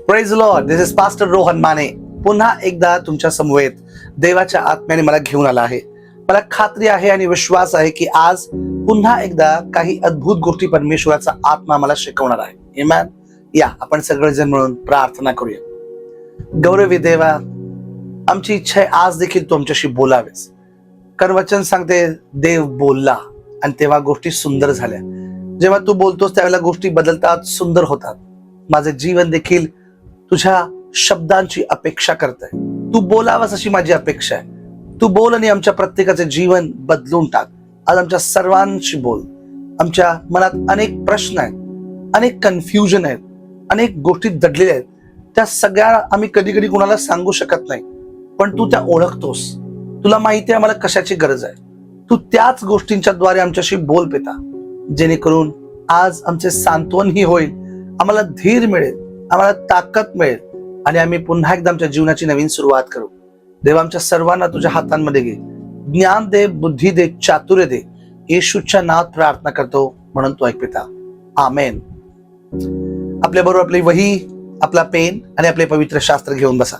Praise Lord. This is pastor Rohan Mane. पुन्हा एकदा तुमच्या समवेत देवाच्या आत्म्याने मला घेऊन आला आहे. मला खात्री आहे आणि विश्वास आहे की आज पुन्हा एकदा काही अद्भुत गोष्टी परमेश्वराचा आत्मा मला शिकवणार आहे. आमेन. या आपण सगळेजण मिळून प्रार्थना करूया. गौरवी देवा, आमची इच्छा आहे आज देखील तू आमच्याशी बोलावेस. कारण वचन सांगते देव बोलला आणि तेव्हा गोष्टी सुंदर झाल्या. जेव्हा तू बोलतोस त्यावेळेला गोष्टी बदलतात, सुंदर होतात. माझे जीवन देखील तुझ्या शब्दांची अपेक्षा करतंय. तू बोलावस अशी माझी अपेक्षा आहे. तू बोल आणि आमच्या प्रत्येकाचे जीवन बदलून टाक. आज आमच्या सर्वांशी बोल. आमच्या मनात अनेक प्रश्न आहेत, अनेक कन्फ्युजन आहेत, अनेक गोष्टी दडलेल्या आहेत. त्या सगळ्या आम्ही कधी कधी कोणाला सांगू शकत नाही, पण तू त्या ओळखतोस. तुला माहिती आहे आम्हाला कशाची गरज आहे. तू त्याच गोष्टींच्या द्वारे आमच्याशी बोल पिता, जेणेकरून आज आमचे सांत्वनही होईल, आम्हाला धीर मिळेल, आम्हाला ताकद मिळेल आणि आम्ही पुन्हा एकदा आमच्या जीवनाची नवीन सुरुवात करू. देवा, आमच्या सर्वांना तुझ्या हातांमध्ये घे. ज्ञान दे, बुद्धी दे, चातुर्य दे. येशूच्या नावात प्रार्थना करतो म्हणून तो ऐक पिता. आमेन. आपल्या बरोबर आपली वही, आपला पेन आणि आपले पवित्र शास्त्र घेऊन बसा.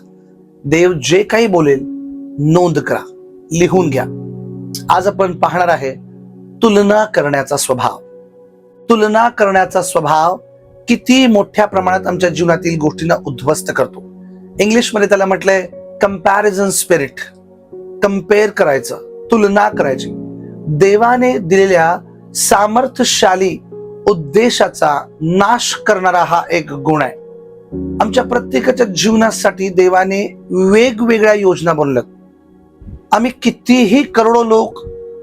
देव जे काही बोलेल नोंद करा, लिहून घ्या. आज आपण पाहणार आहे तुलना करण्याचा स्वभाव. तुलना करण्याचा स्वभाव किती मोठ्या प्रमाणात आमच्या जीवनातील गोष्टींना उद्ध्वस्त करतो. इंग्लिशमध्ये त्याला म्हटलंय कंपॅरिझन स्पिरिट. कंपेअर करायचं, तुलना करायची. देवाने दिलेल्या सामर्थ्यशाली उद्देशाचा नाश करणारा हा एक गुण आहे. आमच्या प्रत्येकाच्या जीवनासाठी देवाने वेगवेगळ्या योजना बनवल्यात. आम्ही कितीही करोडो लोक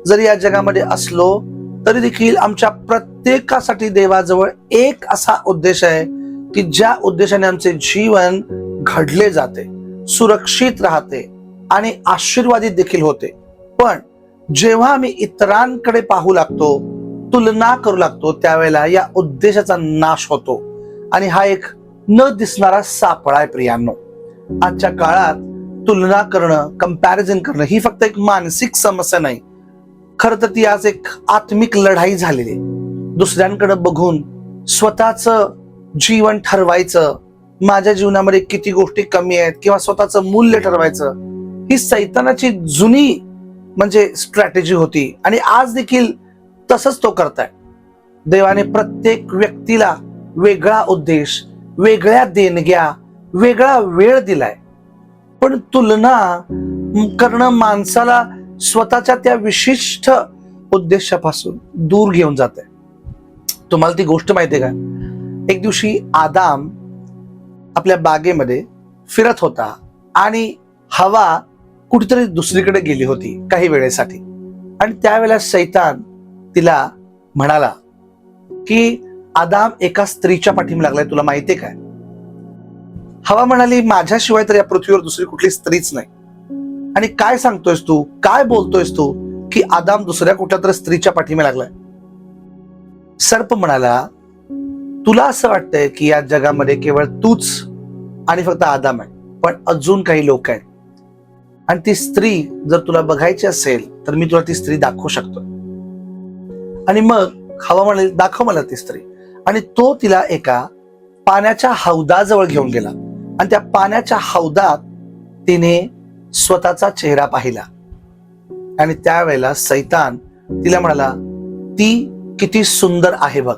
जरी या जगामध्ये असलो तरी देखील आमच्या प्रत्येकासाठी देवाजवळ एक असा उद्देश आहे की ज्या उद्देशाने आमचे जीवन घडले जाते, सुरक्षित राहते आणि आशीर्वादित देखील होते. पण जेव्हा आम्ही इतरांकडे पाहू लागतो, तुलना करू लागतो, त्यावेळेला या उद्देशाचा नाश होतो आणि हा एक न दिसणारा सापळा आहे. प्रियांनो, आजच्या काळात तुलना करणं, कंपॅरिझन करणं ही फक्त एक मानसिक समस्या नाही, खरं तर ती आज एक आत्मिक लढाई झालेली आहे. दुसऱ्यांकडे बघून स्वतःच जीवन ठरवायचं, माझ्या जीवनामध्ये किती गोष्टी कमी आहेत किंवा स्वतःचं मूल्य ठरवायचं, ही सैतानाची जुनी म्हणजे स्ट्रॅटेजी होती आणि आज देखील तसंच तो करताय. देवाने प्रत्येक व्यक्तीला वेगळा उद्देश, वेगळ्या देणग्या, वेगळा वेळ दिलाय. पण तुलना करणं माणसाला स्वतःच्या त्या विशिष्ट उद्देशापासून दूर घेऊन जात आहे. तुम्हाला ती गोष्ट माहितीये का? एक दिवशी आदाम आपल्या बागेमध्ये फिरत होता आणि हवा कुठेतरी दुसरीकडे गेली होती काही वेळेसाठी. आणि त्यावेळेला शैतान तिला म्हणाला की आदाम एका स्त्रीच्या पाठीमागे लागलाय, तुला माहितीये काय? हवा म्हणाली, माझ्याशिवाय तर या पृथ्वीवर दुसरी कुठली स्त्रीच नाही. आणि काय सांगतोयस तू, काय बोलतोयस तू की आदाम दुसऱ्या कुठल्या तरी स्त्रीच्या पाठीमागे लागलाय? सर्प म्हणाला, तुला असं वाटतंय की या जगामध्ये केवळ तूच आणि फक्त आदाम आहे, पण अजून काही लोक आहेत आणि ती स्त्री जर तुला बघायची असेल तर मी तुला ती स्त्री दाखवू शकतो. आणि मग हवा म्हणाली, दाखव मला ती स्त्री. आणि तो तिला एका पाण्याच्या हौदाजवळ घेऊन गेला आणि त्या पाण्याच्या हौदात तिने स्वतःचा चेहरा पाहिला. आणि त्यावेळेला सैतान तिला म्हणाला, ती किती सुंदर आहे बघ,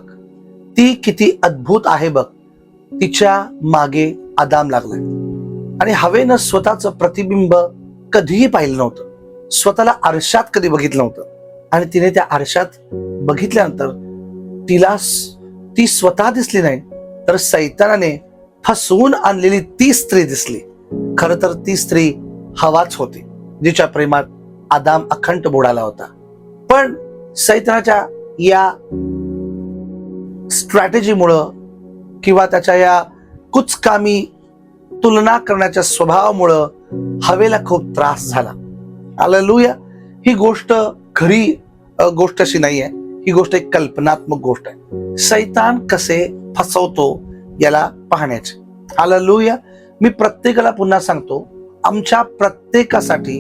ती किती अद्भुत आहे बघ. तिच्या मागे आदाम लागलाय आणि हवेनं स्वतःचं प्रतिबिंब कधीही पाहिलं नव्हतं, स्वतःला आरशात कधी बघितलं नव्हतं. आणि तिने त्या आरशात बघितल्यानंतर तिला ती स्वतः दिसली नाही, तर सैतानाने फसवून आणलेली ती स्त्री दिसली. खरं तर ती स्त्री हवाच होती, जिच्या प्रेमात आदाम अखंड बुडाला होता. पण सैतानाच्या या स्ट्रॅटेजीमुळं किंवा त्याच्या या कुचकामी तुलना करण्याच्या स्वभावामुळं हवेला खूप त्रास झाला. हालेलुया. ही गोष्ट खरी गोष्ट अशी नाहीये, ही गोष्ट एक कल्पनात्मक गोष्ट आहे. सैतान कसे फसवतो याला पाहण्याचे. हालेलुया. मी प्रत्येकाला पुन्हा सांगतो, आमच्या प्रत्येकासाठी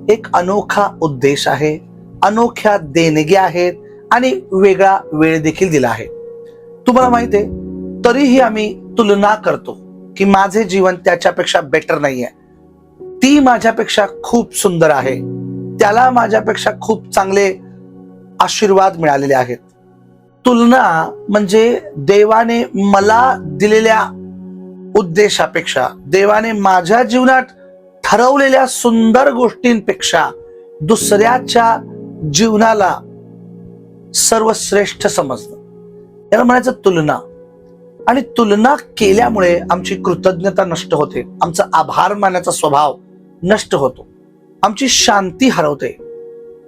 एक अनोखा उद्देश आहे, अनोख्या देणग्या आहेत आणि वेगळा वेळ देखील दिला आहे. तुम्हाला माहिती आहे, तरीही आम्ही तुलना करतो. की माझे जीवन त्याच्यापेक्षा बेटर नाहीये, ती माझ्यापेक्षा खूप सुंदर आहे, त्याला माझ्यापेक्षा खूप चांगले आशीर्वाद मिळालेले आहेत. तुलना म्हणजे देवाने मला दिलेल्या उद्देशापेक्षा, देवाने माझ्या जीवनात ठरवलेल्या सुंदर गोष्टींपेक्षा दुसऱ्याच्या जीवनाला सर्वश्रेष्ठ समजणं, याला म्हणायचं तुलना. आणि तुलना केल्यामुळे आमची कृतज्ञता नष्ट होते, आमचा आभार मानण्याचा स्वभाव नष्ट होतो, आमची शांती हरवते,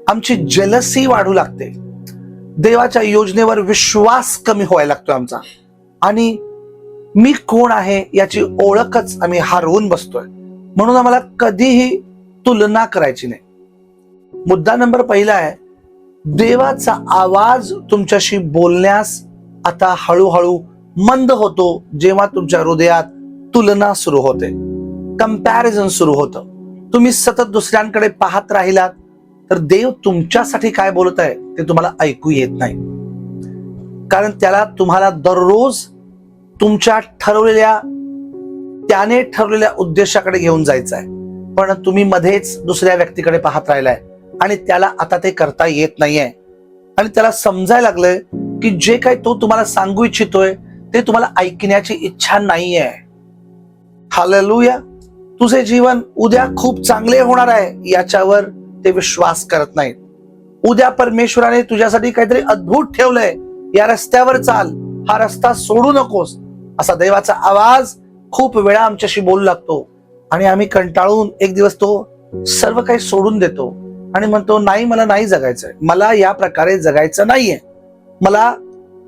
आमची जेलसी वाढू लागते, देवाच्या योजनेवर विश्वास कमी व्हायला लागतो आमचा, आणि मी कोण आहे याची ओळखच आम्ही हरवून बसतोय. म्हणून आम्हाला कधीही तुलना करायची नाही. मुद्दा नंबर पहिला आहे, देवाचा आवाज तुमच्याशी बोलण्यास आता हळूहळू मंद होतो जेव्हा तुमच्या हृदयात तुलना सुरू होते, कंपॅरिझन सुरू होतं. तुम्ही सतत दुसऱ्यांकडे पाहत राहिलात तर देव तुमच्यासाठी काय बोलत आहे ते तुम्हाला ऐकू येत नाही, कारण त्याला तुम्हाला दररोज तुमच्या त्याने ठरवलेल्या उद्देशाकडे घेऊन जायचं आहे. पण तुम्ही मध्येच दुसऱ्या व्यक्तीकडे पाहत राहिलाय आणि त्याला आता ते करता येत नाहीये, आणि त्याला समजायला लागलंय की जे काही तो तुम्हाला सांगू इच्छितोय ते तुम्हाला ऐकण्याची इच्छा नाहीये. हालेलुया. तुझे जीवन उद्या खूप चांगले होणार आहे याच्यावर ते विश्वास करत नाहीत. उद्या परमेश्वराने तुझ्यासाठी काहीतरी अद्भुत ठेवलंय, या रस्त्यावर चाल, हा रस्ता सोडू नकोस, असा देवाचा आवाज खूप वेळा आमच्याशी बोलू लागतो. आणि आम्ही कंटाळून एक दिवस तो सर्व काही सोडून देतो आणि म्हणतो, नाही, मला नाही जगायचंय, मला या प्रकारे जगायचं नाहीये, मला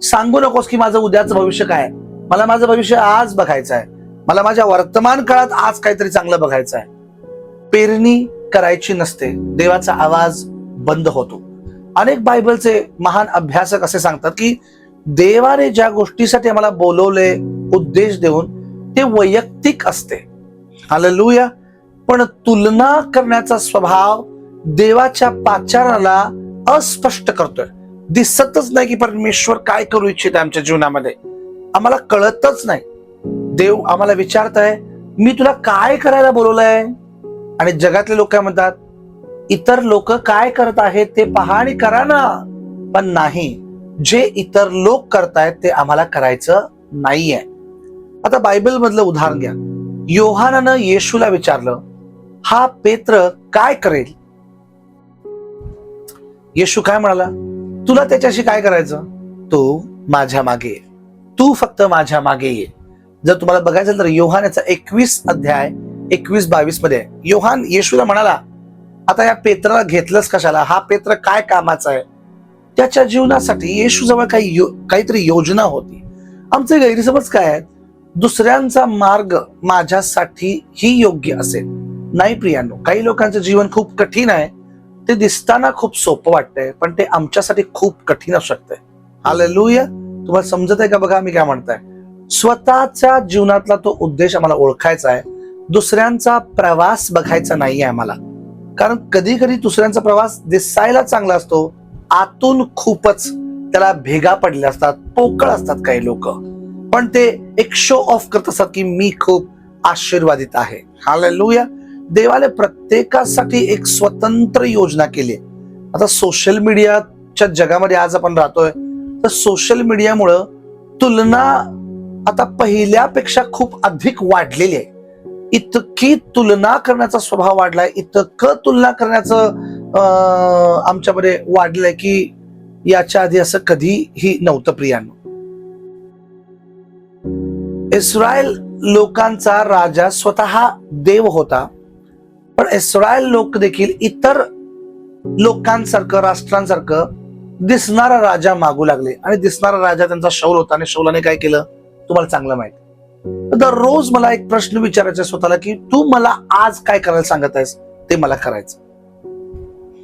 सांगू नकोस की माझं उद्याचं भविष्य काय, मला माझं भविष्य आज बघायचं आहे, मला माझ्या वर्तमान काळात आज काहीतरी चांगलं बघायचं आहे. पेरणी करायची नसते, देवाचा आवाज बंद होतो. अनेक बायबलचे महान अभ्यासक असे सांगतात की देवाने ज्या गोष्टीसाठी आम्हाला बोलवले उद्देश देऊन ते वैयक्तिक असते. हालेलुया. पण तुलना करण्याचा स्वभाव देवाच्या पाचाराला अस्पष्ट करतोय. दिसतच नाही की परमेश्वर काय करू इच्छित आमच्या जीवनामध्ये, आम्हाला कळतच नाही. देव आम्हाला विचारत आहे, मी तुला काय करायला बोलवलंय? आणि जगातले लोक काय म्हणतात, इतर लोक काय करत आहेत ते पहा आणि करा ना. पण नाही, जे इतर लोक करतायत ते आम्हाला करायचं नाहीये. आता बायबल मधलं उदाहरण घ्या. योहानानं येशूला विचारलं, हा पेत्र काय करेल? येशू काय म्हणाला, तुला त्याच्याशी काय करायचं? तू माझ्या मागे ये, तू फक्त माझ्या मागे ये. जर तुम्हाला बघायचं तर योहानाचा 21 अध्याय 21-22 मध्ये योहान येशूला म्हणाला, आता या पेत्राला घेतलंस कशाला? हा पेत्र काय कामाचा आहे? त्याच्या जीवनासाठी येशू जवळ काहीतरी योजना होती. आमचे गैरसमज काय आहेत? दुसऱ्यांचा मार्ग माझ्यासाठी ही योग्य असेल. नाही प्रियांनो, काही लोकांचं जीवन खूप कठीण आहे, ते दिसताना खूप सोपं वाटतंय, पण ते आमच्यासाठी खूप कठीण असू शकतंय. हालेलुया. तुम्हाला समजत आहे का? बघा मी काय म्हणताय. स्वतःच्या जीवनातला तो उद्देश आम्हाला ओळखायचा आहे, दुसऱ्यांचा प्रवास बघायचा नाहीये आम्हाला. कारण कधी कधी दुसऱ्यांचा प्रवास दिसायला चांगला असतो, आतून खूपच त्याला भेगा पडले असतात, पोकळ असतात काही लोक, पण ते एक शो ऑफ करत असतात की मी खूप आशीर्वादित आहे. हालेलुया. देवाने प्रत्येकासाठी एक स्वतंत्र योजना केली. आता सोशल मीडियाच्या जगामध्ये आज आपण राहतोय, तर सोशल मीडियामुळं तुलना आता पहिल्यापेक्षा खूप अधिक वाढलेली आहे. इतकी तुलना करण्याचा स्वभाव वाढलाय, इतकं तुलना करण्याचं आमच्यामध्ये वाढलंय की याच्या आधी असं कधीही नव्हतं प्रियांनो. इस्रायल लोकांचा राजा स्वतः देव होता, पण इस्रायल लोक देखील इतर लोकांसारखं, राष्ट्रांसारखं दिसणारा राजा मागू लागले. आणि दिसणारा राजा त्यांचा शौल होता, आणि शौलाने काय केलं तुम्हाला चांगलं माहिती. दररोज मला एक प्रश्न विचारायचा स्वतःला की तू मला आज काय करायला सांगत आहेस ते मला करायचं.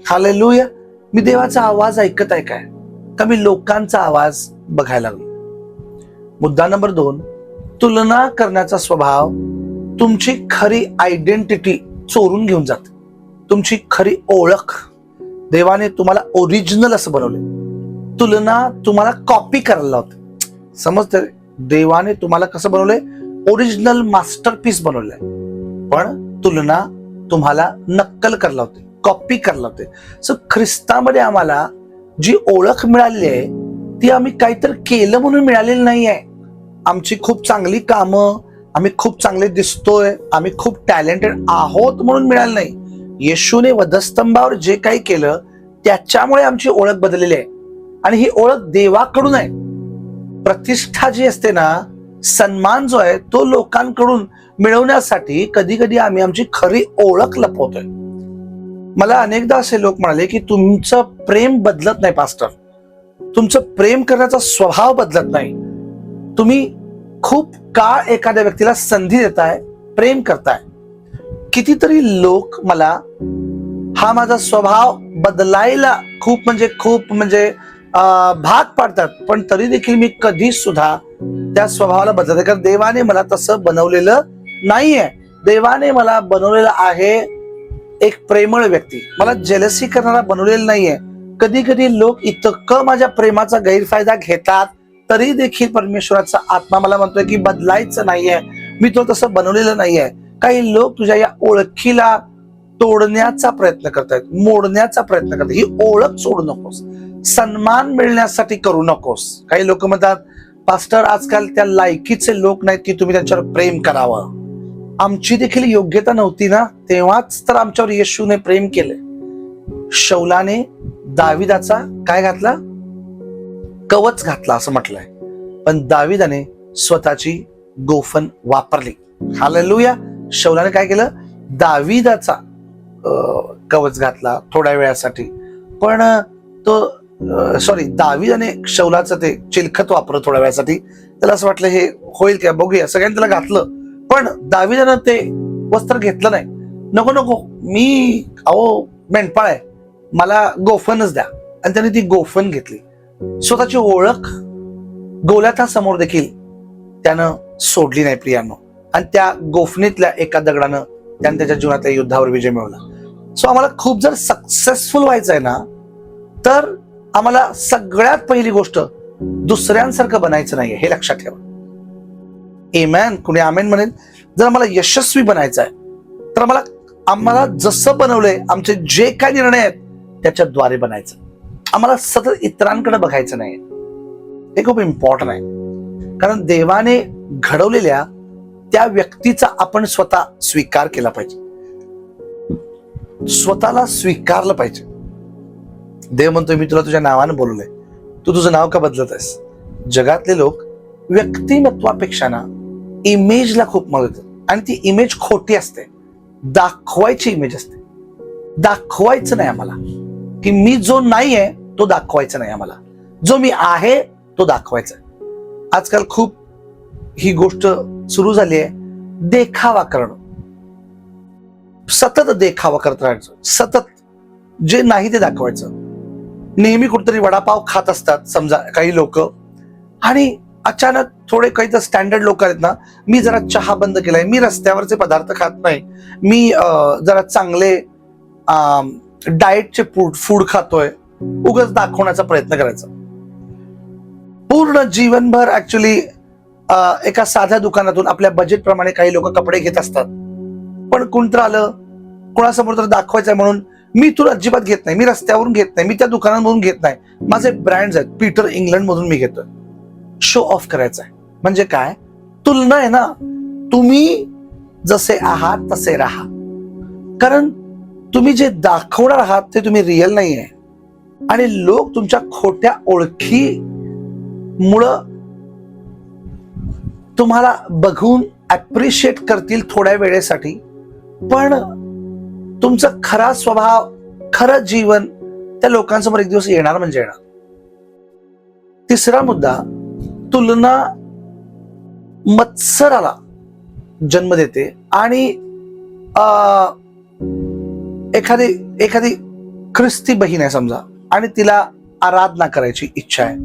हालेलुया. मी देवाचा आवाज ऐकत आहे काय, का मी लोकांचा आवाज बघायला लागलो? मुद्दा नंबर 2, तुलना करण्याचा स्वभाव तुमची खरी आयडेंटिटी चोरून घेऊन जाते. तुमची खरी ओळख, देवाने तुम्हाला ओरिजिनल असं बनवले, तुलना तुम्हाला कॉपी करायला लावते. समजते? देवाने तुम्हाला कसं बनवलंय? ओरिजिनल मास्टरपीस बनवलंय, पण तुलना तुम्हाला नक्कल करायला होते, कॉपी करायला होते. सो ख्रिस्तामध्ये आम्हाला जी ओळख मिळाली आहे ती आम्ही काहीतरी केलं म्हणून मिळालेली नाही आहे. आमची खूप चांगली कामं, आम्ही खूप चांगले दिसतोय, आम्ही खूप टॅलेंटेड आहोत म्हणून मिळालं नाही. येशूने वधस्तंभावर जे काही केलं त्याच्यामुळे आमची ओळख बदललेली आहे, आणि ही ओळख देवाकडून आहे. प्रतिष्ठा जी असते ना, सन्मान जो आहे तो लोकांकडून मिळवण्यासाठी कधी कधी आम्ही आमची खरी ओळख लपवतोय. मला अनेकदा असे लोक म्हणाले की तुमचं प्रेम बदलत नाही पास्टर, तुमचं प्रेम करण्याचा स्वभाव बदलत नाही, तुम्ही खूप काळ एखाद्या व्यक्तीला संधी देताय, प्रेम करताय. कितीतरी लोक मला हा माझा स्वभाव बदलायला खूप म्हणजे भाग पाडतात, पण तरी देखील मी कधी सुद्धा त्या स्वभावाला बदलत नाही, कारण देवाने मला तसं बनवलेलं नाहीये. देवाने मला बनवलेलं आहे एक प्रेमळ व्यक्ती, मला जेलसी करणारा बनवलेलं नाहीये. कधी कधी लोक इतकं माझ्या प्रेमाचा गैरफायदा घेतात, तरी देखील परमेश्वराचा आत्मा मला म्हणतोय की बदलायचं नाहीये, मी तो तसं बनवलेलं नाहीये. काही लोक तुझ्या या ओळखीला तोडण्याचा प्रयत्न करतायत, मोडण्याचा प्रयत्न करतात. ही ओळख सोडू नकोस, सन्मान मिळण्यासाठी करू नकोस. काही लोक म्हणतात पास्टर आजकाल त्या लायकीचे लोक नाहीत की तुम्ही त्यांच्यावर प्रेम करावं. आमची देखील योग्यता नव्हती ना, तेव्हाच तर आमच्यावर येशूने प्रेम केले. शौलाने दाविदाचा काय घातला, कवच घातला असं म्हटलंय, पण दाविदाने स्वतःची गोफन वापरली. हालेलुया. शौलाने काय केलं, दाविदाचा कवच घातला थोड्या वेळासाठी, पण दाविदाने शौलाचं ते चिलखत वापरलं थोड्या वेळासाठी. त्याला असं वाटलं हे होईल का बघूया, सगळ्यांनी त्याला घातलं, पण दाविदानं ते वस्त्र घेतलं नाही. नको नको, मी मेंढपाळ आहे, मला गोफनच द्या. आणि त्याने ती गोफन घेतली. स्वतःची ओळख गोल्याथासमोर देखील त्यानं सोडली नाही प्रियांनो, आणि त्या गोफनीतल्या एका दगडानं त्याने त्याच्या जीवनातल्या युद्धावर विजय मिळवला. सो आम्हाला खूप जर सक्सेसफुल व्हायचं आहे ना, तर आम्हाला सगळ्यात पहिली गोष्ट दुसऱ्यांसारखं बनायचं नाहीये, हे लक्षात ठेवा. आमेन. कुणी आमेन म्हणेल. जर आम्हाला यशस्वी बनायचं आहे तर आम्हाला जसं बनवलंय, आमचे जे काही निर्णय आहेत त्याच्याद्वारे बनायचं. आम्हाला सतत इतरांकडे बघायचं नाही, हे खूप इम्पॉर्टंट आहे. कारण देवाने घडवलेल्या त्या व्यक्तीचा आपण स्वतः स्वीकार केला पाहिजे, स्वतःला स्वीकारलं पाहिजे. देव म्हणतोय मी तुला तुझ्या नावानं बोलवलंय, तू तुझं नाव का बदलत आहेस. जगातले लोक व्यक्तिमत्वापेक्षा ना इमेजला खूप महत्व देतात, आणि ती इमेज खोटी असते, दाखवायची इमेज असते. दाखवायचं नाही आम्हाला की मी जो नाही आहे तो दाखवायचा नाही, आम्हाला जो मी आहे तो दाखवायचा आहे. आजकाल खूप ही गोष्ट सुरू झाली आहे, देखावा करणं, सतत देखावा करत राहायचं, सतत जे नाही ते दाखवायचं. नेहमी कुठेतरी वडापाव खात असतात समजा काही लोक, आणि अचानक थोडे काही तर स्टँडर्ड लोक आहेत ना, मी जरा चहा बंद केलाय, मी रस्त्यावरचे पदार्थ खात नाही, मी जरा चांगले डाएटचे फूड खातोय, उगाच दाखवण्याचा प्रयत्न करायचा. पूर्ण जीवनभर ऍक्च्युली एका साध्या दुकानातून आपल्या बजेट प्रमाणे काही लोक कपडे घेत असतात, पण कोणतं आलं कोणासमोर तर दाखवायचंय म्हणून मी तुला अजिबात घेत नाही, मी रस्त्यावरून घेत नाही, मी त्या दुकानांमधून घेत नाही, माझे ब्रँड्स आहेत, पीटर इंग्लंड मधून मी घेतोय. शो ऑफ करायचा आहे. म्हणजे काय, तुलना आहे ना. तुम्ही जसे आहात तसे राहा, कारण तुम्ही जे दाखवणार आहात ते तुम्ही रिअल नाही आहे. आणि लोक तुमच्या खोट्या ओळखीमुळं तुम्हाला बघून अप्रिशिएट करतील थोड्या वेळेसाठी, पण तुमचा खरा स्वभाव, खरं जीवन त्या लोकांसमोर एक दिवस येणार म्हणजे येणार. तिसरा मुद्दा, तुलना मत्सराला जन्म देते. आणि एखादी ख्रिस्ती बहीण आहे समजा, आणि तिला आराधना करायची इच्छा आहे,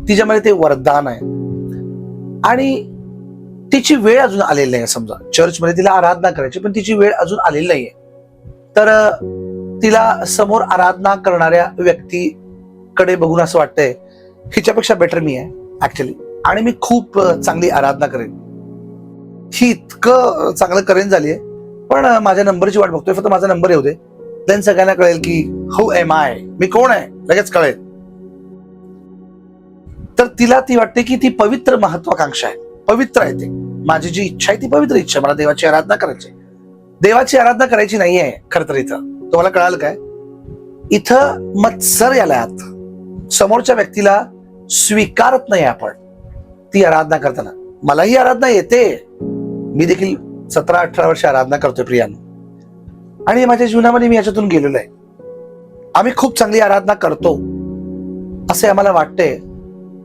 तिच्यामध्ये ते वरदान आहे, आणि तिची वेळ अजून आलेली नाही समजा, चर्चमध्ये तिला आराधना करायची पण तिची वेळ अजून आलेली नाहीये, तर तिला समोर आराधना करणाऱ्या व्यक्तीकडे बघून असं वाटतंय हिच्यापेक्षा बेटर मी आहे ऍक्च्युली, आणि मी खूप चांगली आराधना करेन. ही इतकं चांगलं करेन झालीये, पण माझ्या नंबरची वाट बघतोय, फक्त माझा नंबर येऊ दे, देन सगळ्यांना कळेल की हू एम आय, मी कोण आहे, लगेच कळेल. तर तिला ती वाटते की ती पवित्र महत्वाकांक्षा आहे, पवित्र आहे. ते माझी जी इच्छा आहे ती पवित्र इच्छा आहे, मला देवाची आराधना करायची. देवाची आराधना करायची नाहीये खर तर. इथं तुम्हाला कळाल काय, इथं मत्सर याला आत समोरच्या व्यक्तीला स्वीकारत नाही आपण ती आराधना करताना. मलाही आराधना येते, मी देखील 17-18 वर्ष आराधना करतोय प्रियानो, आणि माझ्या जीवनामध्ये मी याच्यातून गेलेलो आहे. आम्ही खूप चांगली आराधना करतो असे आम्हाला वाटते,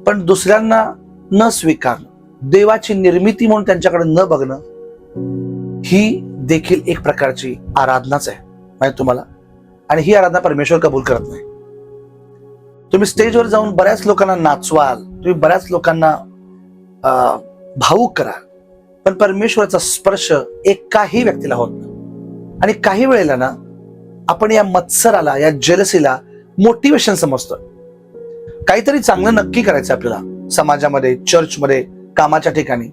पण दुसऱ्यांना न स्वीकारणं, देवाची निर्मिती म्हणून त्यांच्याकडे न बघणं, ही देखील एक प्रकारची आराधनाच आहे माहिती तुम्हाला. आणि ही आराधना परमेश्वर कबूल करत नाही. तुम्ही स्टेजवर जाऊन बऱ्याच लोकांना नाचवाल, तुम्ही बऱ्याच लोकांना भावुक कराल, पण परमेश्वराचा स्पर्श एकाही व्यक्तीला होत नाही. आणि काही वेळेला ना आपण या मत्सराला, या जेलसीला मोटिवेशन समजतो. काहीतरी चांगलं नक्की करायचं आपल्याला समाजामध्ये, चर्चमध्ये, कामाच्या ठिकाणी,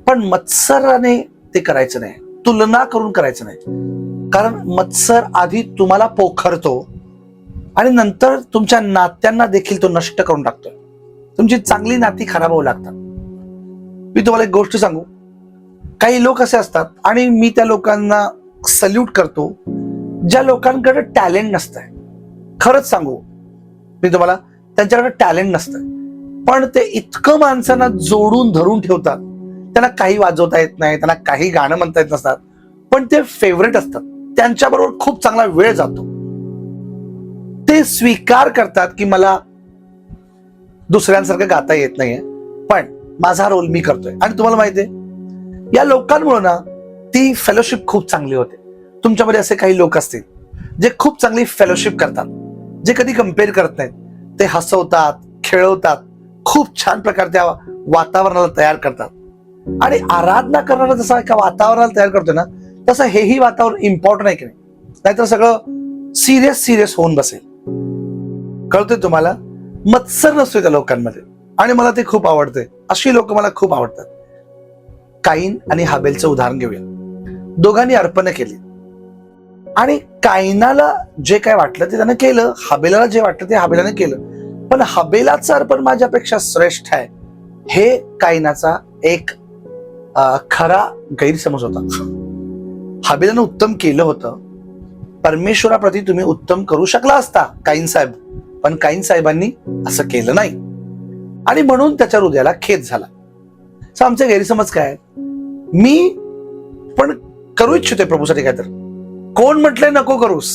पण मत्सराने ते करायचं नाही, तुलना करून करायचं नाही. कारण मत्सर आधी तुम्हाला पोखरतो आणि नंतर तुमच्या नात्यांना देखील तो नष्ट करून टाकतो. तुमची चांगली नाती खराब होऊ लागतात. मी तुम्हाला एक गोष्ट सांगू, काही लोक असे असतात, आणि मी त्या लोकांना सल्यूट करतो, ज्या लोकांकडे टॅलेंट नसतंय. खरंच सांगू मी तुम्हाला, त्यांच्याकडे टॅलेंट नसतं, पण ते इतकं माणसांना जोडून धरून ठेवतात. त्यांना काही वाजवता येत नाही, त्यांना काही गाणं म्हणता येत नसतात, पण ते फेवरेट असतात, त्यांच्याबरोबर खूप चांगला वेळ जातो. ते स्वीकार करतात की मला दुसऱ्यांसारखं गाता येत नाहीये, पण माझा रोल मी करतोय. आणि तुम्हाला माहितीये, या लोकांमुळे ना ती फेलोशिप खूप चांगली होते. तुमच्यामध्ये असे काही लोक असतील जे खूप चांगली फेलोशिप करतात, जे कधी कम्पेअर करत नाहीत, ते हसवतात, खेळवतात, खूप छान प्रकारे त्या वातावरणाला तयार करतात. आणि आराधना करणारा जसा एका वातावरणाला तयार करतोय ना, तसं हेही वातावरण इम्पॉर्टंट आहे की नाही, नाहीतर सगळं सिरियस होऊन बसेल. कळतंय तुम्हाला, मत्सर नसतोय त्या लोकांमध्ये, आणि मला ते खूप आवडते. अशी लोक मला खूप आवडतात. काईन आणि हाबेलचं उदाहरण घेऊया. दोघांनी अर्पण केली, आणि काईनाला जे काय वाटलं ते त्यानं केलं, हाबेलाला जे वाटलं ते हाबेलाने केलं, पण हाबेलाचं अर्पण माझ्यापेक्षा श्रेष्ठ आहे, हे काईनाचा एक खरा गैरसमज होता. हाबेलानं उत्तम केलं होतं, परमेश्वराप्रती तुम्ही उत्तम करू शकला असता काईन साहेब, पण काईन साहेबांनी असं केलं नाही, आणि म्हणून त्याच्या हृदयाला खेद झाला. आमचे गैरसमज काय, मी पण करू इच्छितोय प्रभूसाठी काय, तर कोण म्हटलंय नको करूस,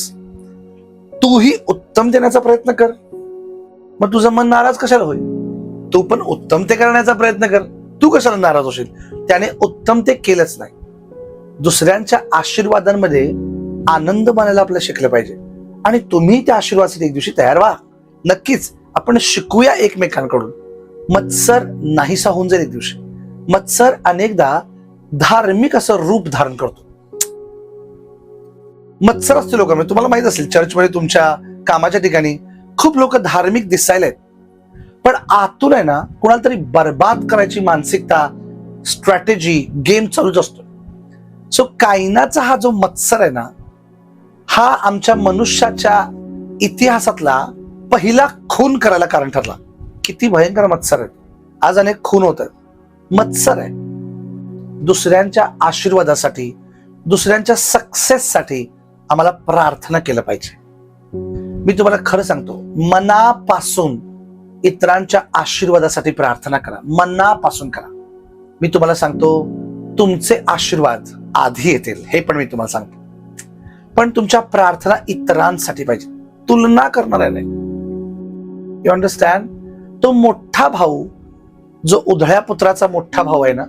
तूही उत्तम देण्याचा प्रयत्न कर. मग तुझं मन नाराज कशाला होईल, तू पण उत्तम ते करण्याचा प्रयत्न कर, तू कशाला नाराज होशील. त्याने उत्तम ते केलंच नाही. दुसऱ्यांच्या आशीर्वादांमध्ये आनंद मानायला आपल्याला शिकलं पाहिजे, आणि तुम्ही त्या आशीर्वादासाठी एक दिवशी तयार व्हा. नक्कीच आपण शिकूया एकमेकांकडून. मत्सर नाहीसा होऊन जाईल एक दिवशी. मत्सर अनेकदा धार्मिक असं रूप धारण करतो. मत्सर असते लोकांमध्ये, तुम्हाला माहित असेल, चर्चमध्ये, तुमच्या कामाच्या ठिकाणी खूप लोक धार्मिक दिसायला आहेत, पण आतून आहे ना कुणाला तरी बर्बाद करायची मानसिकता, स्ट्रॅटेजी, गेम चालूच असतो. सो कायनाचा हा जो मत्सर आहे ना, हा आमच्या मनुष्याच्या इतिहासातला पहिला खून करायला कारण ठरला. किती भयंकर मत्सर आहे. आज अनेक खून होत आहेत. मत्सर आहे. दुसऱ्यांच्या आशीर्वादासाठी, दुसऱ्यांच्या सक्सेससाठी आम्हाला प्रार्थना केलं पाहिजे. मी तुम्हाला खरं सांगतो, मनापासून इतरांच्या आशीर्वादासाठी प्रार्थना करा, मनापासून करा. मी तुम्हाला सांगतो, तुमचे आशीर्वाद आधी येतील, हे पण मी तुम्हाला सांगतो, पण तुमच्या प्रार्थना इतरांसाठी पाहिजे, तुलना करणार नाही. You understand? तो मोठा भाऊ, जो उधळ्या पुत्राचा मोठा भाऊ आहे ना,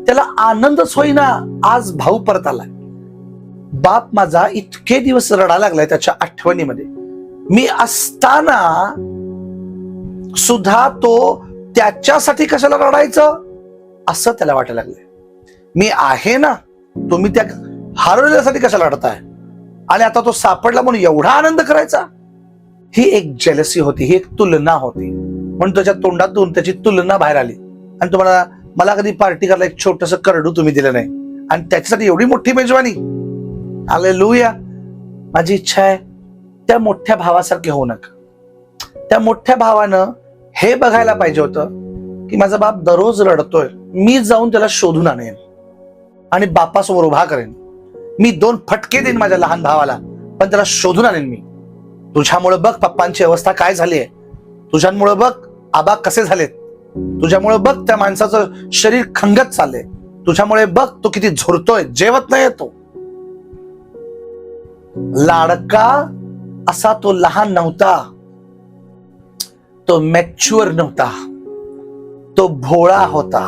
त्याला आनंदच होईना आज भाऊ परत आलाय. बाप माझा इतके दिवस रडा लागलाय त्याच्या आठवणीमध्ये, मी असताना सुद्धा तो त्याच्यासाठी कशाला रडायचं असं त्याला वाटायला लागलंय. मी आहे ना, तुम्ही त्या हरवल्यासाठी कशाला रडताय, आणि आता तो सापडला म्हणून एवढा आनंद करायचा. ही एक जेलसी होती, ही एक तुलना होती, म्हणून त्याच्या तोंडातून त्याची तुलना बाहेर आली. आणि तुम्हाला, मला कधी पार्टी करायला एक छोटस करडू तुम्ही दिलं नाही, आणि त्याच्यासाठी एवढी मोठी मेजवानी. हालेलुया. माझी इच्छा आहे त्या मोठ्या भावासारखे होऊ नका. त्या मोठ्या भावानं हे बघायला पाहिजे होतं की माझा बाप दररोज रडतोय, मी जाऊन त्याला शोधून आणेन आणि बापासमोर उभा करेन. मी 2 फटके देईन माझ्या लहान भावाला, पण त्याला शोधून आणेन मी. तुझ्यामुळे बघ पप्पांची अवस्था काय झाली आहे, तुझ्यामुळे बघ आबा कसे झालेत, तुझ्यामुळे बघ त्या माणसाचं शरीर खंगत चाललंय, तुझ्यामुळे बघ तो किती झुरतोय, जेवत नाही तो. लाडका असा तो लहान नव्हता, तो मॅच्युअर नव्हता, तो भोळा होता.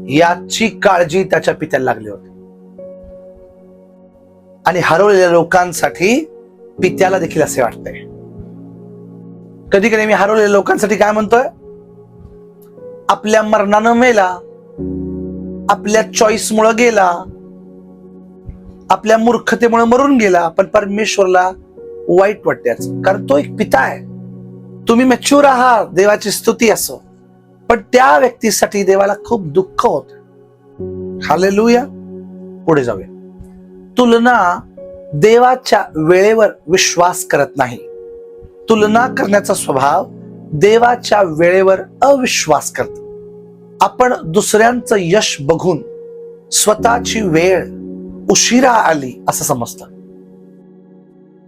याची काळजी त्याच्या पित्याला लागली होती. आणि हरवलेल्या लोकांसाठी पित्याला देखील असे वाटतंय. कधी कधी मी हरवलेल्या लोकांसाठी काय म्हणतोय, आपल्या मरणानं मेला, आपल्या चॉईस मुळे गेला, आपल्या मूर्खतेमुळे मरून गेला, पण परमेश्वरला वाईट वाटतेच, कारण तो एक पिता आहे. तुम्ही मॅच्युअर आहात, देवाची स्तुती असो, पण त्या व्यक्तीसाठी देवाला खूप दुःख होत. हालेलुया. पुढे जाऊया. तुलना देवाच्या वेळेवर विश्वास करत नाही. तुलना करण्याचा स्वभाव देवाच्या वेळेवर अविश्वास करतो. आपण दुसऱ्यांचं यश बघून स्वतःची वेळ उशिरा आली असं समजतं.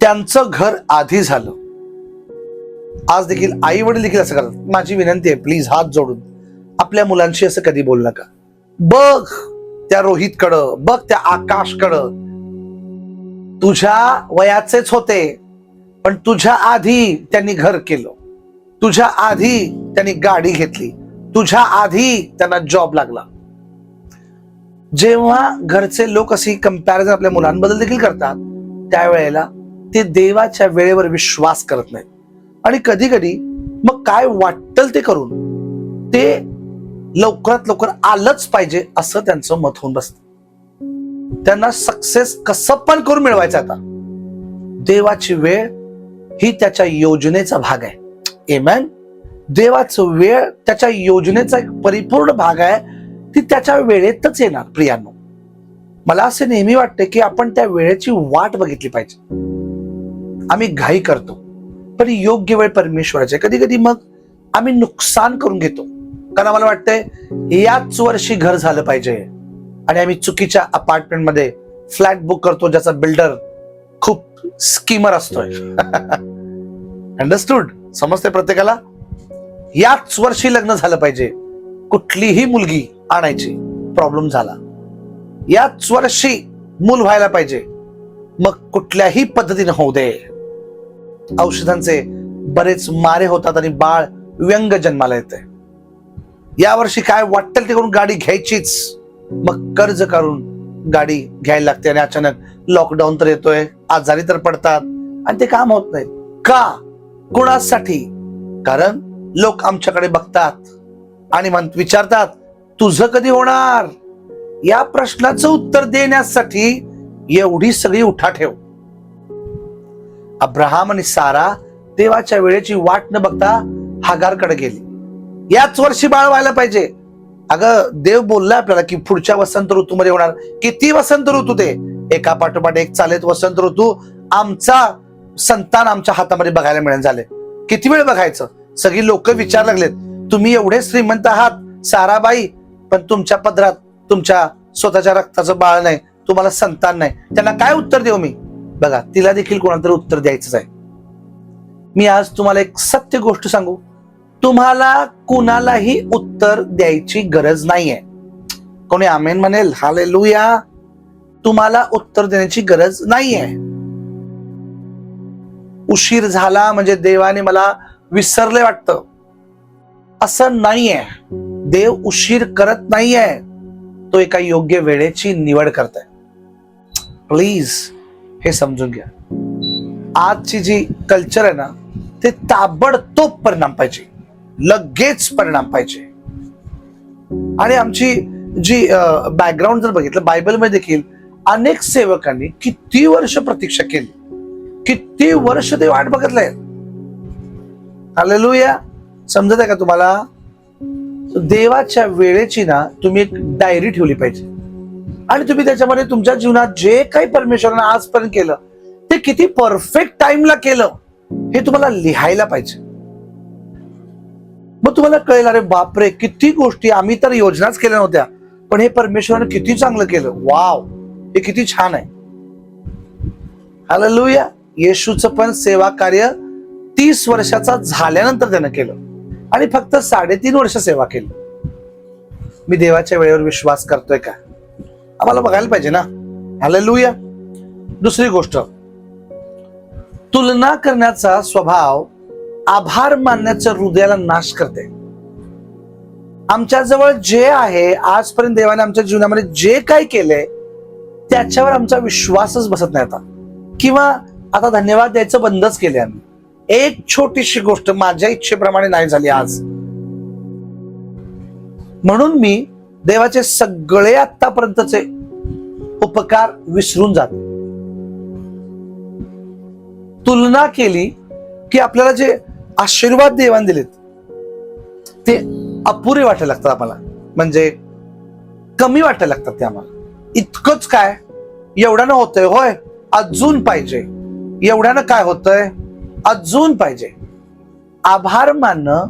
त्यांचं घर आधी झालं. आज देखील आई वडील देखील असं करतात. माझी विनंती आहे, प्लीज हात जोडून आपल्या मुलांशी असं कधी बोलू नका. बघ त्या रोहितकडं, बघ त्या आकाशकडं, तुझ्या वयाचेच होते, पण तुझ्या आधी त्यांनी घर केलं, तुझ्या आधी त्यांनी गाडी घेतली, तुझ्या आधी त्यांना जॉब लागला. जेव्हा घरचे लोक अशी कंपॅरिझन आपल्या मुलांबद्दल देखील करतात, त्यावेळेला ते देवाच्या वेळेवर विश्वास करत नाहीत. आणि कधी कधी मग काय वाटेल ते करून ते लवकरात लवकर आलंच पाहिजे असं त्यांचं मत होऊन बसतं. त्यांना सक्सेस कसं पण करून मिळवायचं. आता देवाची वेळ ही त्याच्या योजनेचा भाग आहे. आमेन. देवाचं वेळ त्याच्या योजनेचा एक परिपूर्ण भाग आहे. ती त्याच्या वेळेतच येणार. प्रियांनो, मला असे नेहमी वाटते की आपण त्या वेळेची वाट बघितली पाहिजे. आम्ही घाई करतो, पण योग्य वेळ परमेश्वराची. कधी कधी मग आम्ही नुकसान करून घेतो, कारण आम्हाला वाटतंय याच वर्षी घर झालं पाहिजे, आणि आम्ही चुकीच्या अपार्टमेंट मध्ये फ्लॅट बुक करतो ज्याचा बिल्डर खूप स्कीमर असतोय. अंडरस्टूड? समजते प्रत्येकाला? याच वर्षी लग्न झालं पाहिजे, कुठलीही मुलगी आणायची, प्रॉब्लेम झाला. याच वर्षी मूल व्हायला पाहिजे, मग कुठल्याही पद्धतीने होऊ दे. औषधांचे बरेच मारे होतात आणि बाळ व्यंग जन्माला येते. या वर्षी काय वाटेल ते करून गाडी घ्यायचीच, मग कर्ज करून गाडी घ्यायला लागते, आणि अचानक लॉकडाऊन तर येतोय, आजारी तर पडतात, आणि ते काम होत नाही. का? कोणासाठी? कारण लोक आमच्याकडे बघतात आणि विचारतात, तुझं कधी होणार? या प्रश्नाचं उत्तर देण्यासाठी एवढी सगळी उठाठेव. अब्राहम आणि सारा देवाच्या वेळेची वाट न बघता हागारकडे गेली. याच वर्षी बाळ व्हायला पाहिजे. अगं, देव बोलला आपल्याला की पुढच्या वसंत ऋतूमध्ये होणार. किती वसंत ऋतू ते? एका पाठोपाठ एक चालेत वसंत ऋतू. आमचा संतान आमच्या हातामध्ये बघायला मिळेल झाले. किती वेळ बघायचं? सगळी लोक विचार लागलेत, तुम्ही एवढे श्रीमंत आहात साराबाई, पण तुमच्या पदरात तुमच्या स्वतःच्या रक्ताचं बाळ नाही, तुम्हाला संतान नाही. त्यांना काय उत्तर देऊ मी? बघा, तिला देखील कोणाला तरी उत्तर द्यायचंच आहे. मी आज तुम्हाला एक सत्य गोष्ट सांगू, तुम्हाला कुणालाही उत्तर द्यायची गरज नाहीये. कोणी आमेन म्हणेल? हालेलुया. तुम्हाला उत्तर देण्याची गरज नाहीये. उशीर झाला म्हणजे देवाने मला विसरले वाटतं, असं नाहीये. देव उशीर करत नाहीये, तो एका योग्य वेळेची निवड करताय. प्लीज हे समजून घ्या. आजची जी कल्चर आहे ना, ते ताबडतोब परिणाम पाहिजे, लगेच परिणाम पाहिजे. आणि आमची जी बॅकग्राऊंड जर बघितलं, बायबलमध्ये देखील अनेक सेवकांनी किती वर्ष प्रतीक्षा केली, किती वर्ष ते वाट बघितलंय. हालेलुया. समजत आहे का तुम्हाला? देवाच्या वेळेची ना तुम्ही एक डायरी ठेवली पाहिजे. आणि तुम्ही त्याच्यामध्ये तुमच्या जीवनात जे काही परमेश्वरानं आजपर्यंत केलं ते किती परफेक्ट टाइमला केलं हे तुम्हाला लिहायला पाहिजे. मग तुम्हाला कळेल, अरे बापरे, किती गोष्टी आम्ही तर योजनाच केल्या नव्हत्या, पण हे परमेश्वरानं किती चांगलं केलं. वाव, हे किती छान आहे. हालेलुया. येशूचं पण सेवा कार्य 30 वर्षाचा झाल्यानंतर त्यानं केलं आणि फक्त 3.5 वर्ष सेवा केली. मी देवाच्या वेळेवर विश्वास करतोय का, आम्हाला बघायला पाहिजे ना. हालेलुया. दुसरी गोष्ट, तुलना करण्याचा स्वभाव आभार मानण्याच्या हृदयाला नाश करते. आमच्या जवळ जे आहे, आजपर्यंत देवाने आमच्या जीवनामध्ये जे काही केलंय त्याच्यावर आमचा विश्वासच बसत नाही आता, किंवा आता धन्यवाद द्यायचं बंदच केले आम्ही. एक छोटीशी गोष्ट माझ्या इच्छेप्रमाणे नाही झाली आज, म्हणून मी देवाचे सगळे आतापर्यंतचे उपकार विसरून जाते. तुलना केली की आपल्याला जे आशीर्वाद देवाने दिलेत ते अपुरे वाटायला लागतात आम्हाला, म्हणजे कमी वाटायला लागतात ते आम्हाला. इतकंच काय, एवढ्यानं होतंय होय, अजून पाहिजे. एवढ्यानं काय होतंय, अजून पाहिजे. आभार मानणं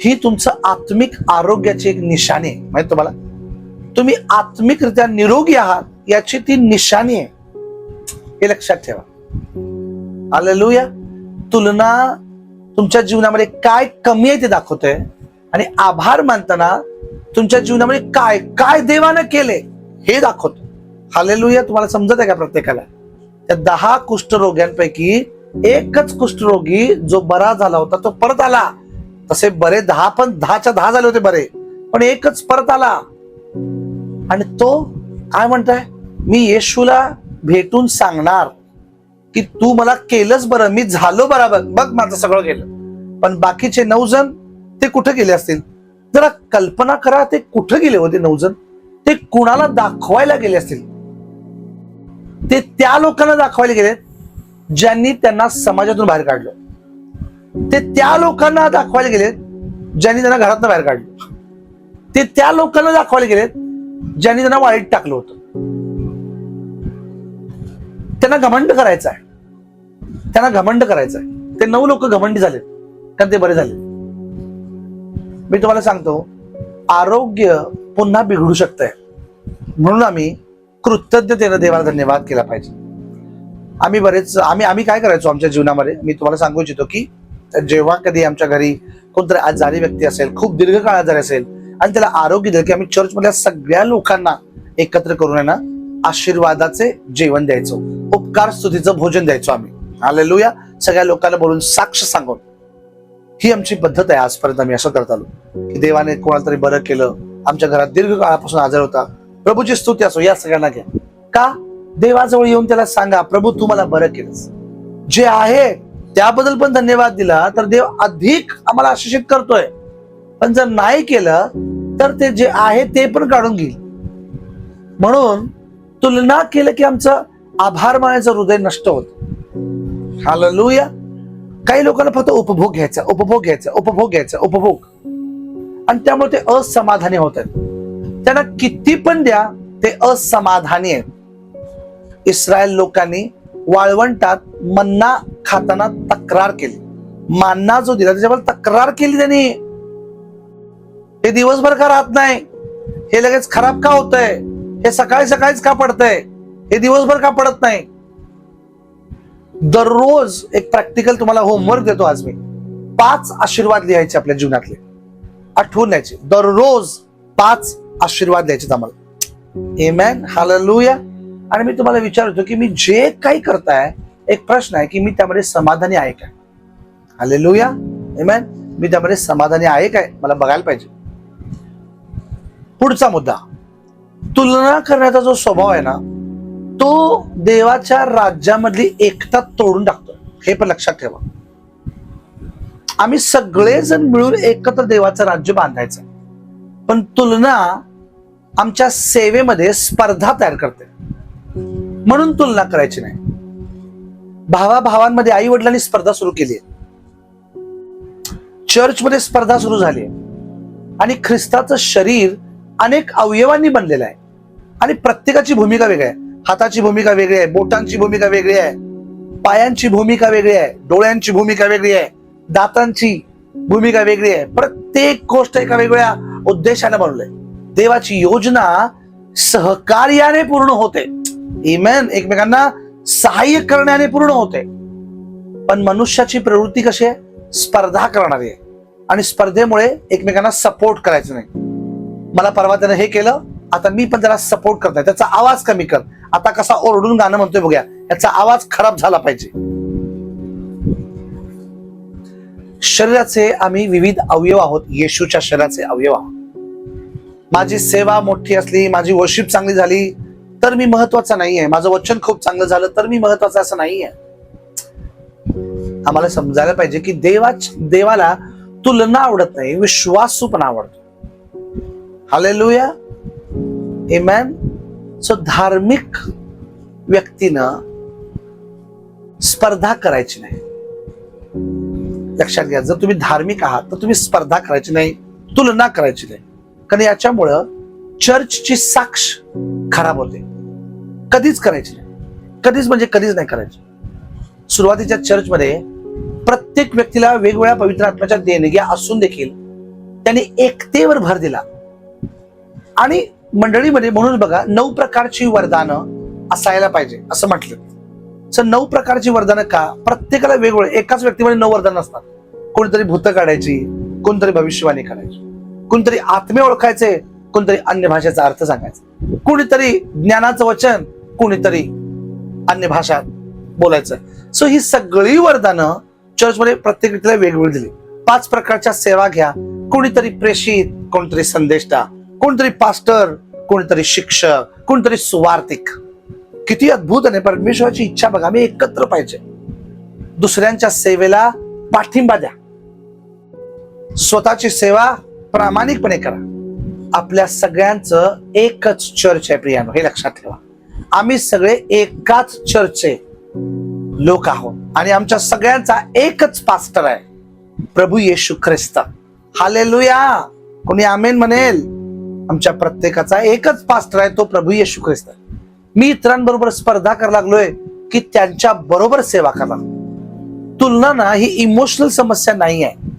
ही तुमचं आत्मिक आरोग्याची एक निशाणी आहे. माहिती तुम्हाला, तुम्ही आत्मिकरित्या निरोगी आहात याची ती निशाणी आहे, हे लक्षात ठेवा. हालेलुया. तुलना तुमच्या जीवनामध्ये काय कमी आहे ते दाखवते आणि आभार मानताना तुमच्या जीवनामध्ये काय काय देवानं केले हे दाखवतो. हालेलुया. तुम्हाला समजत आहे का? प्रत्येकाला त्या 10 कुष्ठरोग्यांपैकी एकच कुष्ठरोगी जो बरा झाला होता तो परत आला. तसे बरे 10, पण 10च्या 10 झाले होते बरे, पण एकच परत आला. आणि तो काय म्हणताय, मी येशूला भेटून सांगणार की तू मला केलंच बरं, मी झालो बराबर, बघ माझं सगळं गेलं. पण बाकीचे 9 जण ते कुठे गेले असतील? जरा कल्पना करा, ते कुठे गेले होते 9 जण? ते कुणाला दाखवायला गेले असतील? ते त्या लोकांना दाखवायला गेले ज्यांनी त्यांना समाजातून बाहेर काढलं. ते त्या लोकांना दाखवायला गेलेत ज्यांनी त्यांना घरातून बाहेर काढलं. ते त्या लोकांना दाखवायला गेलेत ज्यांनी त्यांना वाईट टाकलं होतं. त्यांना घमंड करायचा आहे, त्यांना घमंड करायचा आहे. ते 9 लोक घमंडी झालेत कारण ते बरे झाले. मी तुम्हाला सांगतो, आरोग्य पुन्हा बिघडू शकतंय, म्हणून आम्ही कृतज्ञतेने देवाला धन्यवाद केला पाहिजे. आम्ही काय करायचो आमच्या जीवनामध्ये, मी तुम्हाला सांगू इच्छितो की जेव्हा कधी आमच्या घरी कोणतरी आजारी व्यक्ती असेल, खूप दीर्घकाळ आजारी असेल आणि त्याला आरोग्य दिलं की आम्ही चर्चमधल्या सगळ्या लोकांना एकत्र करून आहे ना आशीर्वादाचे जेवण द्यायचो, उपकार स्तुतीचं भोजन द्यायचो आम्ही. हालेलुया. सगळ्या लोकांना बोलून साक्ष सांगून, ही आमची पद्धत आहे. आजपर्यंत आम्ही असं करत आलो की देवाने कोणाला तरी बरं केलं, आमच्या घरात दीर्घकाळापासून आजार होता, प्रभूची स्तुती असो, या सगळ्यांना घ्या. का? देवाजवळ येऊन त्याला सांगा, प्रभू तू मला बरं केलंस, जे आहे त्याबद्दल पण धन्यवाद दिला तर देव अधिक आम्हाला आशिषित करतोय. पण जर नाही केलं तर ते जे आहे ते पण काढून घेईल. म्हणून तुलना केलं की आमचं आभार मानायचं हृदय नष्ट होत. हालेलुया. काही लोकांना फक्त उपभोग घ्यायचा, उपभोग घ्यायचा, उपभोग घ्यायचा, उपभोग, आणि त्यामुळे ते असमाधानी होत आहेत. त्यांना किती पण द्या ते असमाधानी आहेत. इस्रायल लोकांनी वाळवंटात मन्ना खाताना तक्रार केली. मान्ना जो दिला त्याच्यावर तक्रार केली त्यांनी, हे दिवसभर का राहत नाही, हे लगेच खराब का होतंय, हे सकाळी सकाळीच का पडतंय, हे दिवसभर का पडत नाही. दररोज एक प्रॅक्टिकल तुम्हाला होमवर्क देतो आज मी. 5 आशीर्वाद लिहायचे आपल्या जीवनातले, आठवून द्यायचे. दररोज 5 आशीर्वाद द्यायचे आम्हाला. आमेन. हालेलुया. आणि मी तुम्हाला विचारतो की मी जे काही करताय, एक प्रश्न आहे की मी त्यामध्ये समाधानी आहे काय? हालेलुया. आमेन. मी त्यामध्ये समाधानी आहे काय, मला बघायला पाहिजे. पुढचा मुद्दा, तुलना करण्याचा जो स्वभाव आहे ना तो देवाच्या राज्यामधली एकता तोडून टाकतो. हे पण लक्षात ठेवा. आम्ही सगळेजण मिळून एकत्र देवाचं राज्य बांधायचं, पण तुलना आमच्या सेवेमध्ये स्पर्धा तयार करते. म्हणून तुलना करायची नाही. भावाभावांमध्ये आई वडिलांनी स्पर्धा सुरू केली आहे, चर्चमध्ये स्पर्धा सुरू झाली आहे, आणि ख्रिस्ताचं शरीर अनेक अवयवांनी बनलेलं आहे. आणि प्रत्येकाची भूमिका वेगळी आहे. हाताची भूमिका वेगळी आहे, बोटांची भूमिका वेगळी आहे, पायांची भूमिका वेगळी आहे, डोळ्यांची भूमिका वेगळी आहे, दातांची भूमिका वेगळी आहे. प्रत्येक गोष्ट एका वेगळ्या उद्देशाने बनवलंय. देवाची योजना सहकार्याने पूर्ण होते. आमेन. एकमेकांना सहाय्य करण्याने पूर्ण होते. पण मनुष्याची प्रवृत्ती कशी आहे? स्पर्धा करणारी आहे. आणि स्पर्धेमुळे एकमेकांना सपोर्ट करायचं नाही. मला परवा त्यानं हे केलं, आता मी पण त्याला सपोर्ट करताय, त्याचा आवाज कमी कर, आता कसा ओरडून गाणं म्हणतोय बघूया, याचा आवाज खराब झाला पाहिजे. शरीराचे आम्ही विविध अवयव आहोत, येशूच्या शरीराचे अवयव आहोत. माझी सेवा मोठी असली, माझी वर्शिप चांगली झाली तर मी महत्वाचा नाहीये, माझं वचन खूप चांगलं झालं तर मी महत्वाचं असं नाहीये. आम्हाला समजायला पाहिजे की देवाला तुलना आवडत नाही, विश्वासू पण आवडतो. हालेलुया. आमेन. सो धार्मिक व्यक्तीनं स्पर्धा करायची नाही. लक्षात घ्या, जर तुम्ही धार्मिक आहात तर तुम्ही स्पर्धा करायची नाही, तुलना करायची नाही. कारण याच्यामुळं चर्चची साक्ष खराब होते. कधीच करायची नाही, कधीच म्हणजे कधीच नाही करायची. सुरुवातीच्या चर्चमध्ये प्रत्येक व्यक्तीला वेगवेगळ्या पवित्र आत्म्याच्या देणग्या असून देखील त्यांनी एकतेवर भर दिला. आणि मंडळीमध्ये म्हणून बघा 9 प्रकारची वरदानं असायला पाहिजे असं म्हटलं. 9 प्रकारची वरदानं का? प्रत्येकाला वेगवेगळे, एकाच व्यक्तीमध्ये 9 वरदानं असतात. कोणीतरी भूत काढायची, कोणतरी भविष्यवाणी करायची, कोणतरी आत्मे ओळखायचे, कोणतरी अन्य भाषेचा अर्थ सांगायचा, कोणीतरी ज्ञानाचं वचन, कोणीतरी अन्य भाषा बोलायचं. सो ही सगळी वरदानं चर्चमध्ये प्रत्येक व्यक्तीला वेगवेगळी दिली. 5 प्रकारच्या सेवा घ्या, कोणीतरी प्रेषित, कोणतरी संदेष्टा, कोणतरी पास्टर, कोणतरी शिक्षक, कोणतरी सुवार्तिक. किती अद्भुत आहे. परमेश्वराची इच्छा बघा, आम्ही एकत्र पाहिजे. दुसऱ्यांच्या सेवेला पाठिंबा द्या, स्वतःची सेवा प्रामाणिकपणे करा. आपल्या सगळ्यांचं एकच चर्च आहे प्रियानो, हे लक्षात ठेवा. आम्ही सगळे एकाच चर्चचे लोक आहोत आणि आमच्या सगळ्यांचा एकच पास्टर आहे, प्रभू येशू ख्रिस्त. हालेलुया. कोणी आमेन म्हणेल? आमच्या प्रत्येकाचा एकच पास्टर आहे, तो प्रभू येशू ख्रिस्त. मी इतरांबरोबर स्पर्धा करायला लागलोय की त्यांच्या बरोबर सेवा करा. तुलना ना ही इमोशनल समस्या नाही आहे.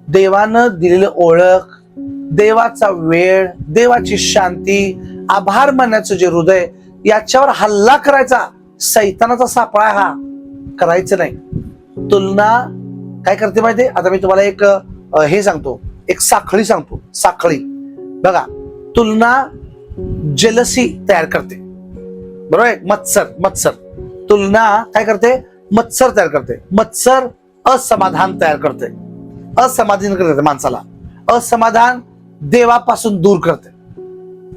देवानं दिलेलं ओळख, देवाचा वेळ, देवाची शांती, आभार मानण्याचं जे हृदय, याच्यावर हल्ला करायचा सैतानाचा सापळा हा करायचं नाही. तुलना काय करते माहितीये? आता मी तुम्हाला एक हे सांगतो, एक साखळी सांगतो. साखळी बघा, तुलना जेलसी तयार करते, बरोबर आहे? मत्सर तुलना काय करते? मत्सर तयार करते. मत्सर असमाधान तयार करते, असमाधान करते माणसाला. असमाधान देवापासून दूर करते.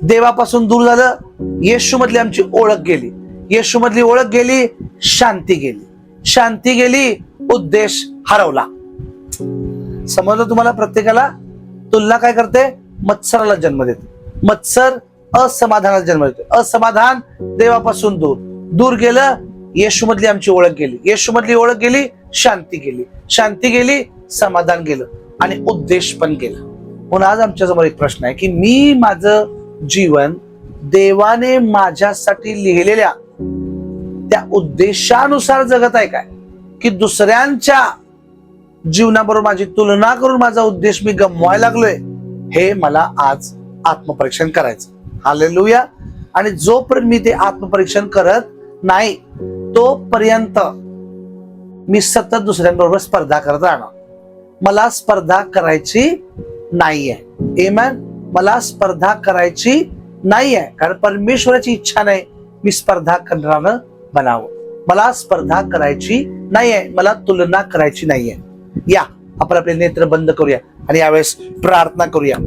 देवापासून दूर झालं, येशू मधली आमची ओळख गेली. येशू मधली ओळख गेली, शांती गेली. शांती गेली, उद्देश हरवला. समजलं तुम्हाला? प्रत्येकाला तुलना काय करते? मत्सराला जन्म देते. मत्सर असमाधानाला जन्म देते. असमाधान देवापासून दूर गेलं, येशू मधली आमची ओळख गेली. येशू मधली ओळख गेली, शांती गेली. शांती गेली, समाधान गेलं आणि उद्देश पण गेला. म्हणून आज आमच्या समोर एक प्रश्न आहे की मी माझं जीवन देवाने माझ्यासाठी लिहिलेल्या त्या उद्देशानुसार जगत आहे काय, की दुसऱ्यांच्या जीवनाबरोबर माझी तुलना करून माझा उद्देश मी गमवायला लागलोय? हे मला आज आत्मपरीक्षण करायचं. हालेलुया. आणि जोपर्यंत मी ते आत्मपरीक्षण करत नाही तोपर्यंत मी सतत दुसऱ्यांबरोबर स्पर्धा करत राहणार. मला स्पर्धा करायची नाहीये. आमेन. मला स्पर्धा करायची नाहीये, कारण परमेश्वराची इच्छा नाही मी स्पर्धा करणारं बनावं. मला स्पर्धा करायची नाहीये, मला तुलना करायची नाहीये. या आपण आपले नेत्र बंद करूया आणि यावेळेस प्रार्थना करूया.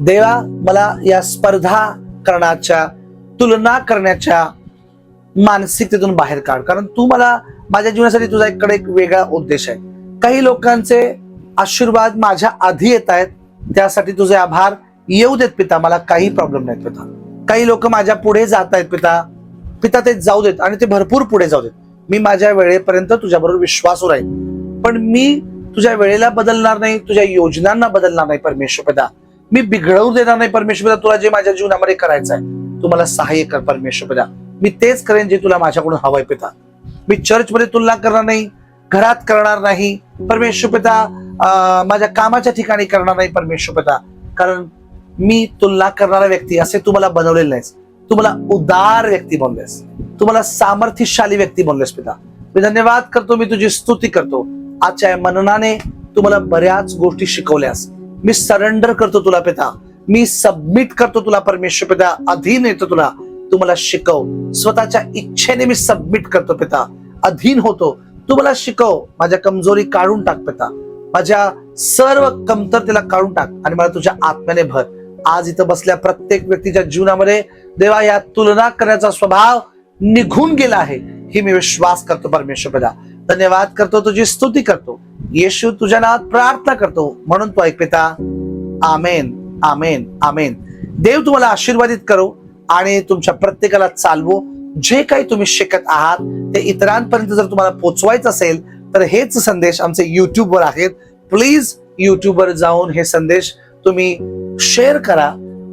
देवा, मला या स्पर्धा करण्याच्या, तुलना करण्याच्या मानसिकतेतून बाहेर काढ, कारण तू मला माझ्या जीवनासाठी तुझा इकडे एक वेगळा उद्देश आहे. काही लोकांचे आशीर्वाद माझ्या आधी येत आहेत, त्यासाठी तुझे आभार. येऊ देत पिता, मला काही प्रॉब्लेम नाही पिता. काही लोक माझ्या पुढे जात आहेत पिता, ते जाऊ देत आणि ते भरपूर पुढे जाऊ देत. मी माझ्या वेळेपर्यंत तुझ्याबरोबर विश्वासू राहील, पण मी तुझ्या वेळेला बदलणार नाही, तुझ्या योजनांना बदलणार नाही. परमेश्वर पिता, मी बिघडवू देणार नाही परमेश्वर पिता, तुला जे माझ्या जीवनामध्ये करायचं आहे तू मला सहाय्य कर परमेश्वर पिता. मी तेच करेन जे तुला माझ्याकडून हवंय पिता. मी चर्चमध्ये तुलना करणार नाही, घरात करणार नाही परमेश्वर पिता, माझ्या कामाच्या ठिकाणी करणार नाही परमेश्वर पिता, कारण मी तुलना करणारा व्यक्ती असे तुम्हाला बनवलेलं नाहीस. तुम्हाला उदार व्यक्ती बनलेस, तुम्हाला सामर्थ्यशाली व्यक्ती बनलेस पिता. मी धन्यवाद करतो, मी तुझी स्तुती करतो. आजच्या मननाने तुम्हाला बऱ्याच गोष्टी शिकवल्यास. मी सरेंडर करतो तुला पिता, मी सबमिट करतो तुला परमेश्वर पिता, अधीन येतो तुला. तुम्हाला शिकव, स्वतःच्या इच्छेने मी सबमिट करतो पिता, अधीन होतो. तू मला शिकव, माझ्या कमजोरी काढून टाक पिता, माझ्या सर्व कमतरतेला काढून टाक आणि मला तुझ्या आत्म्याने भर. आज इथं बसल्या प्रत्येक व्यक्तीच्या जीवनामध्ये देवा या तुलना करण्याचा स्वभाव निघून गेला आहे, हे मी विश्वास करतो परमेश्वर पिता. धन्यवाद करतो, तुझी स्तुती करतो. येशू तुझ्या नावात प्रार्थना करतो म्हणून तू ऐक पिता. आमेन, आमेन, आमेन. देव तुम्हाला आशीर्वादित करो आणि तुमच्या प्रत्येकाला चालवो. जे काही तुम्ही शिकत आहात ते इतरांपर्यंत जर तुम्हाला पोचवायचं असेल तर हेच संदेश आमचे युट्यूबवर आहेत. प्लीज युट्यूबवर जाऊन हे संदेश तुम्ही शेअर करा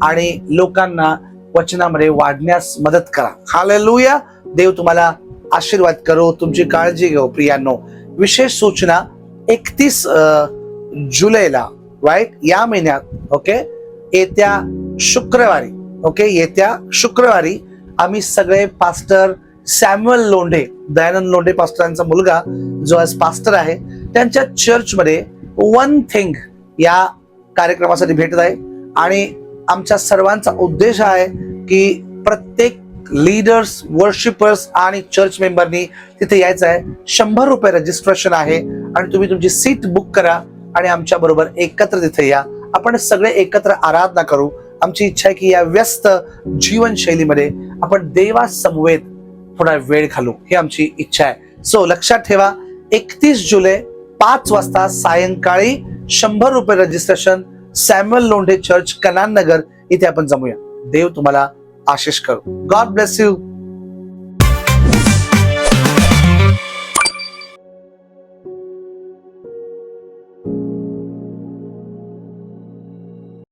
आणि लोकांना वचनामध्ये वाढण्यास मदत करा. हालेलुया. देव तुम्हाला आशीर्वाद करो. तुमची काळजी घेऊ प्रियांनो. विशेष सूचना 31 जुलैला राईट या महिन्यात, ओके, येत्या शुक्रवारी आम्ही सगळे पास्टर सॅम्युअल लोंढे, दयानंद लोंढे पास्टरांचा मुलगा जो आज पास्टर आहे, त्यांच्या चर्चमध्ये वन थिंग या कार्यक्रमासाठी भेटत आहे. आणि आमच्या सर्वांचा उद्देश आहे की प्रत्येक लीडर्स, वर्शिपर्स आणि चर्च मेंबरनी तिथे यायचं आहे. 100 रुपये रजिस्ट्रेशन आहे आणि तुम्ही तुमची सीट बुक करा आणि आमच्या बरोबर एकत्र तिथे या. आपण सगळे एकत्र आराधना करू. आमची इच्छा आहे की या व्यस्त जीवनशैलीमध्ये आपण देवासमवेत थोडा वेळ घालू, ही आमची इच्छा आहे. सो लक्षात ठेवा, 31 जुलै 5 वाजता सायंकाळी 100 रुपये registration, Samuel Londhe church, Kanan Nagar, इथे आपण जमूया. देव तुम्हाला आशीष करू. God bless you.